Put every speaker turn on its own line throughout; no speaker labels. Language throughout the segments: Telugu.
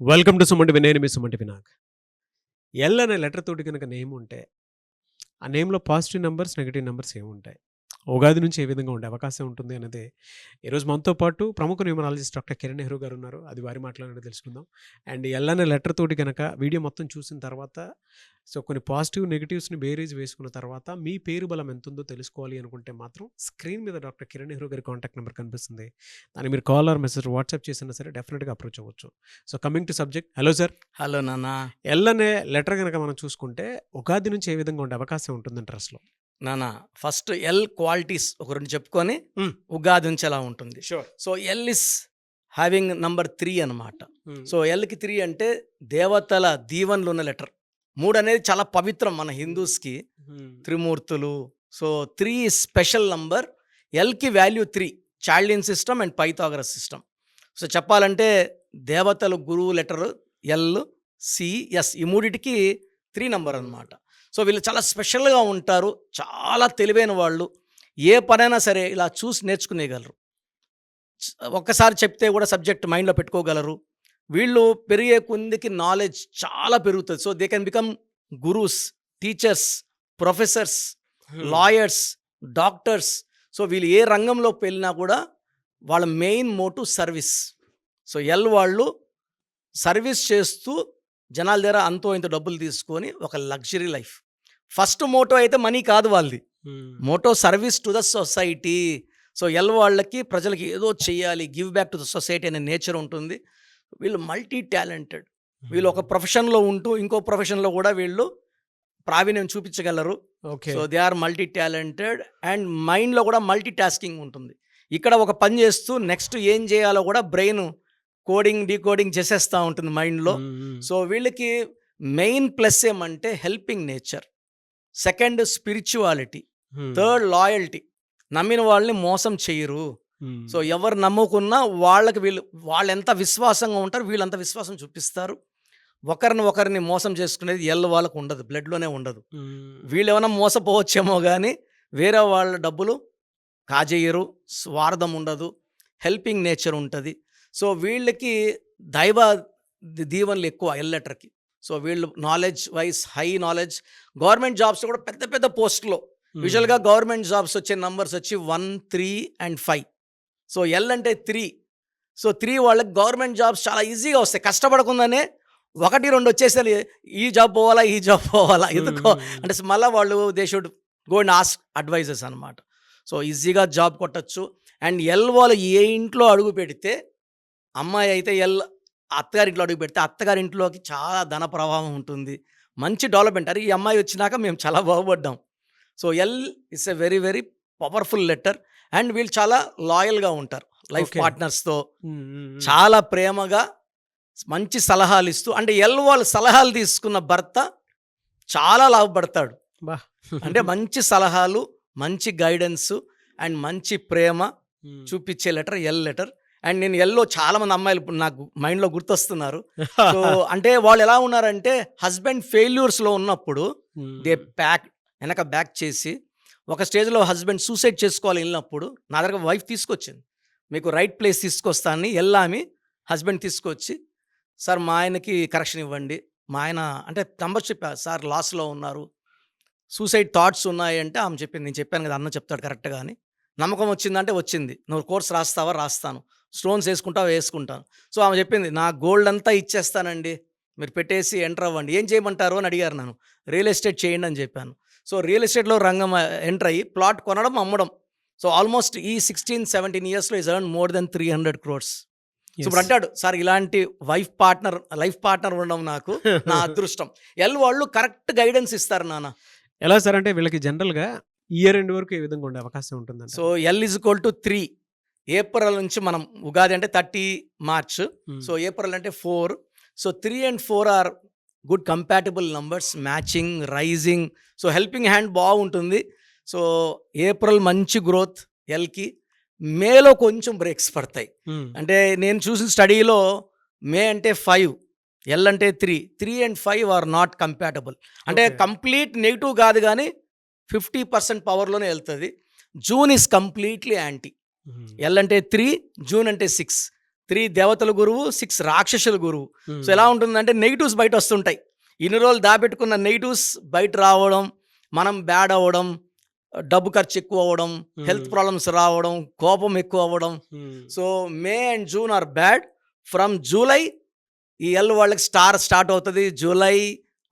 వెల్కమ్ టు సుమంటి నేను మీ సుమంటి వినాయక్. ఎల్ అనే లెటర్ తోటి కనుక నేమ్ ఉంటే ఆ నేమ్లో పాజిటివ్ నెంబర్స్ నెగిటివ్ నెంబర్స్ ఏముంటాయి, ఉగాది నుంచి ఏ విధంగా ఉండే అవకాశం ఉంటుంది అనేది ఈరోజు మనతో పాటు ప్రముఖ న్యూమరాలజిస్ట్ డాక్టర్ కిరణ్ నెహ్రూ గారు ఉన్నారు. అది వారి మాటలోనే తెలుసుకుందాం. అండ్ ఎల్ అనే లెటర్ తోటి కనుక వీడియో మొత్తం చూసిన తర్వాత కొన్ని పాజిటివ్ నెగిటివ్స్ని బేరీజ్ వేసుకున్న తర్వాత మీ పేరు బలం ఎంత ఉందో తెలుసుకోవాలి అనుకుంటే మాత్రం స్క్రీన్ మీద డాక్టర్ కిరణ్ నెహ్రూ గారి కాంటాక్ట్ నెంబర్ కనిపిస్తుంది. దాన్ని మీరు కాల్ ఆర్ మెసేజ్ వాట్సాప్ చేసినా సరే డెఫినెట్గా అప్రోచ్ అవ్వచ్చు. So coming to subject, hello sir.
Hello నాన్న.
ఎల్ అనే లెటర్ కనుక మనం చూసుకుంటే ఉగాది నుంచి ఏ విధంగా ఉండే అవకాశం ఉంటుంది ట్రస్ట్లో?
నాన్న, ఫస్ట్ ఎల్ క్వాలిటీస్ ఒక రెండు చెప్పుకొని ఉగాది నుంచి ఎలా ఉంటుంది.
Sure.
So L is having number 3 అనమాట. సో ఎల్కి 3 అంటే దేవతల దీవెనలు ఉన్న లెటర్. 3 అనేది చాలా పవిత్రం మన హిందూస్కి, త్రిమూర్తులు. So 3 is special number. ఎల్కి value 3, Chaldean system and Pythagoras system. So చెప్పాలంటే దేవతలు గురువు లెటర్ ఎల్, సి, ఎస్, ఈ మూడిటికి 3 నంబర్ అనమాట. సో వీళ్ళు చాలా స్పెషల్గా ఉంటారు, చాలా తెలివైన వాళ్ళు. ఏ పనైనా సరే ఇలా చూసి నేర్చుకునేయగలరు. ఒక్కసారి చెప్తే కూడా సబ్జెక్ట్ మైండ్లో పెట్టుకోగలరు. వీళ్ళు పెరిగే కొందికి నాలెడ్జ్ చాలా పెరుగుతుంది. So they can become gurus, teachers, professors, lawyers, doctors. So వీళ్ళు ఏ రంగంలోకి వెళ్ళినా కూడా వాళ్ళ main motive service. So L వాళ్ళు సర్వీస్ చేస్తూ జనాల దగ్గర అంతో ఇంత డబ్బులు తీసుకొని ఒక లగ్జరీ లైఫ్. ఫస్ట్ మోటో అయితే మనీ కాదు వాళ్ళది, motto service to the society. So L వాళ్ళకి ప్రజలకి ఏదో చేయాలి, give back to the society అనే నేచర్ ఉంటుంది. వీళ్ళు మల్టీ టాలెంటెడ్. వీళ్ళు ఒక ప్రొఫెషన్లో ఉంటూ ఇంకో ప్రొఫెషన్లో కూడా వీళ్ళు ప్రావీణ్యం చూపించగలరు. So they are multi talented and మైండ్లో కూడా మల్టీ టాస్కింగ్ ఉంటుంది. ఇక్కడ ఒక పని చేస్తూ నెక్స్ట్ ఏం చేయాలో కూడా బ్రెయిన్ కోడింగ్ డీకోడింగ్ చేసేస్తూ ఉంటుంది మైండ్లో. సో వీళ్ళకి మెయిన్ ప్లస్ ఏమంటే helping nature, second spirituality, third loyalty. నమ్మిన వాళ్ళని మోసం చేయరు. సో ఎవరు నమ్ముకున్నా వాళ్ళకి వాళ్ళు ఎంత విశ్వాసంగా ఉంటారు, వీళ్ళంత విశ్వాసం చూపిస్తారు. ఒకరిని మోసం చేసుకునేది ఎల్ వాళ్ళకు ఉండదు, బ్లడ్లోనే ఉండదు. వీళ్ళు ఏమైనా మోసపోవచ్చేమో కానీ వేరే వాళ్ళ డబ్బులు కాజేయరు, స్వార్థం ఉండదు, హెల్పింగ్ నేచర్ ఉంటుంది. సో వీళ్ళకి దైవ దీవెనలు ఎక్కువ ఎల్ లెటర్కి. సో వీళ్ళు knowledge wise high knowledge. Government jobs కూడా పెద్ద పెద్ద పోస్టులో యూజువల్గా గవర్నమెంట్ జాబ్స్ వచ్చే నంబర్స్ వచ్చి 1, 3 and 5. సో ఎల్ అంటే 3. సో 3 వాళ్ళకి గవర్నమెంట్ జాబ్స్ చాలా ఈజీగా వస్తాయి. కష్టపడకుండానే 1, 2 వచ్చేసరి ఈ జాబ్ పోవాలా ఎందుకో అంటే మళ్ళీ వాళ్ళు they should go and ask advises అనమాట. సో ఈజీగా జాబ్ కొట్టచ్చు. అండ్ ఎల్ వాళ్ళు ఏ ఇంట్లో అడుగు పెడితే, అమ్మాయి అయితే ఎల్ అత్తగారింట్లో అడుగు పెడితే అత్తగారింట్లోకి చాలా ధన ప్రవాహం ఉంటుంది, మంచి డెవలప్మెంట్. అరే ఈ అమ్మాయి వచ్చినాక మేము చాలా బాగుపడ్డాం. So L is a very very powerful letter. And వీళ్ళు చాలా లాయల్గా ఉంటారు లైఫ్ పార్ట్నర్స్తో, చాలా ప్రేమగా మంచి సలహాలు ఇస్తూ. అంటే ఎల్ వాళ్ళు సలహాలు తీసుకున్న భర్త చాలా లాభపడతాడు. అంటే మంచి సలహాలు, మంచి గైడెన్స్ అండ్ మంచి ప్రేమ చూపించే లెటర్ ఎల్ లెటర్. అండ్ నేను ఎల్లో చాలామంది అమ్మాయిలు ఇప్పుడు నాకు మైండ్లో గుర్తొస్తున్నారు. సో అంటే వాళ్ళు ఎలా ఉన్నారంటే హస్బెండ్ ఫెయిల్యూర్స్లో ఉన్నప్పుడు దే వెనక బ్యాక్ చేసి ఒక స్టేజ్లో హస్బెండ్ సూసైడ్ చేసుకోవాలి వెళ్ళినప్పుడు నా దగ్గర వైఫ్ తీసుకొచ్చింది, మీకు రైట్ ప్లేస్ తీసుకొస్తానని. వెళ్ళామి హస్బెండ్ తీసుకొచ్చి, సార్ మా ఆయనకి కరెక్షన్ ఇవ్వండి, మా ఆయన అంటే నంబర్ చెప్పా, సార్ లాస్లో ఉన్నారు, సూసైడ్ థాట్స్ ఉన్నాయి అంటే ఆమె చెప్పింది. నేను చెప్పాను కదా అన్న చెప్తాడు కరెక్ట్గా అని. నమ్మకం వచ్చిందంటే వచ్చింది, నువ్వు కోర్స్ రాస్తావా, రాస్తాను, స్టోన్స్ వేసుకుంటావా, వేసుకుంటాను. సో ఆమె చెప్పింది, నా గోల్డ్ అంతా ఇచ్చేస్తానండి, మీరు పెట్టేసి ఎంటర్ అవ్వండి, ఏం చేయమంటారు అని అడిగారు నన్ను. రియల్ ఎస్టేట్ చేయండి అని చెప్పాను. సో రియల్ ఎస్టేట్లో రంగం ఎంటర్ అయ్యి ప్లాట్ కొనడం, అమ్మడం. సో ఆల్మోస్ట్ ఈ 16-17 ఇయర్స్లో is earn more than 300 crores. So ఇప్పుడు అంటాడు, సార్ ఇలాంటి లైఫ్ పార్ట్నర్ ఉండడం నాకు నా అదృష్టం. ఎల్ వాళ్ళు కరెక్ట్ గైడెన్స్ ఇస్తారు నాన్న.
ఎలా సార్ అంటే వీళ్ళకి జనరల్గా ఇయర్ ఎండ్ వరకు ఏ విధంగా ఉండే అవకాశం ఉంటుంది?
So L is equal to 3. April నుంచి మనం ఉగాది అంటే 30 March. సో ఏప్రిల్ అంటే 4. So 3 and 4 are good compatible numbers, matching, rising. So helping hand బాగుంటుంది. సో ఏప్రిల్ మంచి గ్రోత్ ఎల్కి. మేలో కొంచెం బ్రేక్స్ పడతాయి. అంటే నేను చూసిన స్టడీలో మే అంటే 5, ఎల్ అంటే 3 and 5 ఆర్ నాట్ కంపాటబుల్. అంటే కంప్లీట్ నెగిటివ్ కాదు కానీ 50% పవర్లోనే వెళ్తుంది. June is completely anti. L అంటే 3, జూన్ అంటే 6. 3 దేవతల గురువు, 6 రాక్షసుల గురువు. సో ఎలా ఉంటుందంటే నెగిటివ్స్ బయట వస్తుంటాయి. ఇన్ని రోజులు దాపెట్టుకున్న నెగిటివ్స్ బయట రావడం, మనం బ్యాడ్ అవ్వడం, డబ్బు ఖర్చు ఎక్కువ అవ్వడం, హెల్త్ ప్రాబ్లమ్స్ రావడం, కోపం ఎక్కువ అవ్వడం. So May and June or bad. From July ఈ ఎల్ వాళ్ళకి స్టార్ట్ అవుతుంది. July,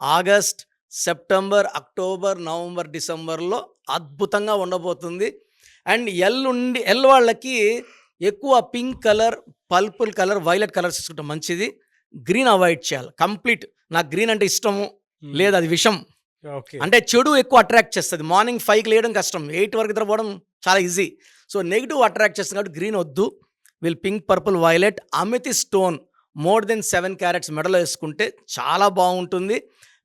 August, September, October, November, డిసెంబర్లో అద్భుతంగా ఉండబోతుంది. అండ్ ఎల్ వాళ్ళకి ఎక్కువ pink colour, purple colour, violet colours తీసుకుంటే మంచిది. గ్రీన్ అవాయిడ్ చేయాలి కంప్లీట్. నాకు గ్రీన్ అంటే ఇష్టము లేదు, అది విషం. అంటే చెడు ఎక్కువ అట్రాక్ట్ చేస్తుంది. మార్నింగ్ 5కి లేయడం కష్టం, 8 వరకు నిద్రపోవడం చాలా ఈజీ. సో నెగిటివ్ అట్రాక్ట్ చేస్తుంది కాబట్టి గ్రీన్ వద్దు. వీళ్ళు pink, purple, violet, amethyst stone more than 7 carats మెడలో వేసుకుంటే చాలా బాగుంటుంది.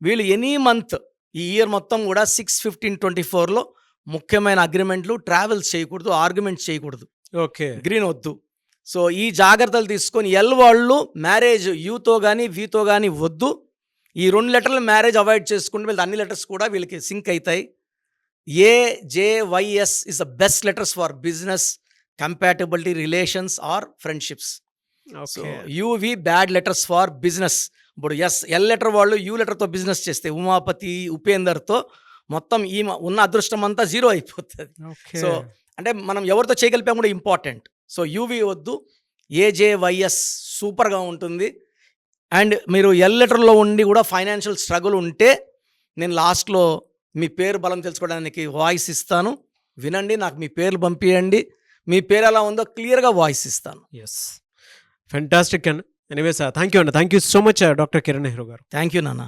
వీళ్ళు ఎనీ మంత్ ఈ ఇయర్ మొత్తం కూడా 6/15/24లో ముఖ్యమైన అగ్రిమెంట్లు, ట్రావెల్స్ చేయకూడదు, ఆర్గ్యుమెంట్స్ చేయకూడదు.
ఓకే,
గ్రీన్ వద్దు. సో ఈ జాగ్రత్తలు తీసుకొని ఎల్ వాళ్ళు మ్యారేజ్ యూతో కానీ వీతో కానీ వద్దు. ఈ 2 లెటర్లు మ్యారేజ్ అవాయిడ్ చేసుకుంటే వీళ్ళ అన్ని లెటర్స్ కూడా వీళ్ళకి సింక్ అవుతాయి. AJYS is the best letters for business, compatibility, relations are friendships. So UV bad letters for business. ఇప్పుడు ఎల్ లెటర్ వాళ్ళు యూ లెటర్తో బిజినెస్ చేస్తే ఉమాపతి, ఉపేందర్తో మొత్తం ఈ ఉన్న అదృష్టం అంతా జీరో అయిపోతుంది. సో అంటే మనం ఎవరితో చేయగలిపాం కూడా ఇంపార్టెంట్. సో యూవి వద్దు, AJYS సూపర్గా ఉంటుంది. అండ్ మీరు ఎల్ లెటర్లో ఉండి కూడా ఫైనాన్షియల్ స్ట్రగుల్ ఉంటే నేను లాస్ట్లో మీ పేరు బలం తెలుసుకోవడానికి వాయిస్ ఇస్తాను, వినండి. నాకు మీ పేర్లు పంపించండి, మీ పేరు ఎలా ఉందో క్లియర్గా వాయిస్ ఇస్తాను.
Yes, fantastic and anyways thank you అండి. Thank you so much doctor Kiran Nehru గారు.
థ్యాంక్ యూ నాన్న.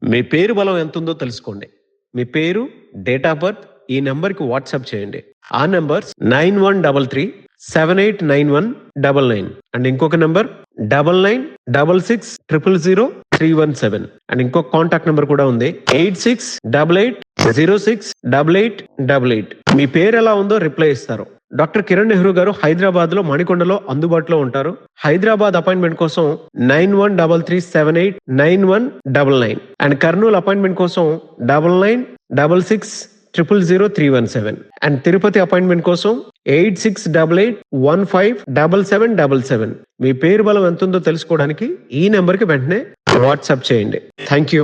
మీ పేరు బలం ఎంత ఉందో తెలుసుకోండి. మీ పేరు, డేట్ ఆఫ్ బర్త్ ఈ నెంబర్కి వాట్సాప్ చేయండి. ఆ నెంబర్ 9133789199 అండ్ ఇంకొక నెంబర్ 9966000317 అండ్ ఇంకొక కాంటాక్ట్ నెంబర్ కూడా ఉంది 8688068888. మీ పేరు ఎలా ఉందో రిప్లై ఇస్తారు. డాక్టర్ కిరణ్ నెహ్రూ గారు హైదరాబాద్ లో మణికొండలో అందుబాటులో ఉంటారు. హైదరాబాద్ అపాయింట్మెంట్ కోసం 9133789199 అండ్ కర్నూలు అపాయింట్మెంట్ కోసం 9966000317 అండ్ తిరుపతి అపాయింట్మెంట్ కోసం 8688157777. మీ పేరు బలం ఎంత ఉందో తెలుసుకోవడానికి ఈ నెంబర్కి వెంటనే వాట్సాప్ చేయండి. Thank you.